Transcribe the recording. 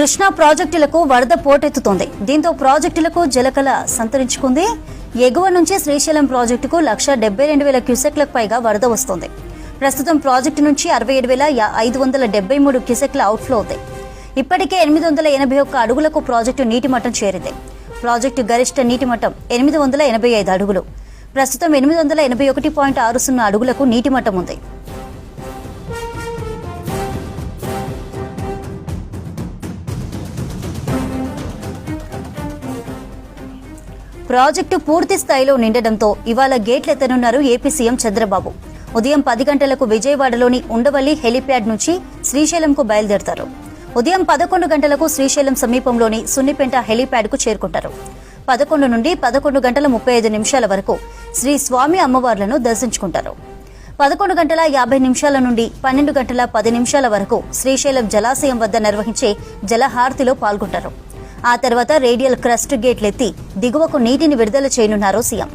కృష్ణా ప్రాజెక్టులకు వరద పోటెత్తుతోంది. దీంతో ప్రాజెక్టులకు జలకళ సంతరించుకుంది. ఎగువ నుంచి శ్రీశైలం ప్రాజెక్టుకు 1,72,000 క్యూసెక్లకు పైగా వరద వస్తోంది. ప్రస్తుతం ప్రాజెక్టు నుంచి 67,573 క్యూసెక్ల అవుట్ఫ్లో ఉంది. ఇప్పటికే 881 అడుగులకు ప్రాజెక్టు నీటి మట్టం చేరింది. ప్రాజెక్టు గరిష్ట నీటి మట్టం 885 అడుగులు. ప్రస్తుతం 881.60 అడుగులకు నీటి మట్టం ఉంది. ప్రాజెక్టు పూర్తి స్థాయిలో నిండడంతో ఇవాళ గేట్లు ఎత్తనున్నారు ఏపీ సీఎం చంద్రబాబు. ఉదయం 10 గంటలకు విజయవాడలోని ఉండవల్లి హెలిప్యాడ్ నుంచి శ్రీశైలంకు బయలుదేరతారు. ఉదయం 11 గంటలకు శ్రీశైలం సమీపంలోని సున్నిపెంట హెలిప్యాడ్కు చేరుకుంటారు. 11 నుండి 11 గంటల 35 నిమిషాల వరకు శ్రీ స్వామి అమ్మవార్లను దర్శించుకుంటారు. 11 గంటల 50 నిమిషాల నుండి 12 గంటల 10 నిమిషాల వరకు శ్రీశైలం జలాశయం వద్ద నిర్వహించే జలహారతిలో పాల్గొంటారు. ఆ తర్వాత రేడియల్ క్రస్ట్ గేట్లెత్తి దిగువకు నీటిని విడుదల చేయనున్నారు సీఎం.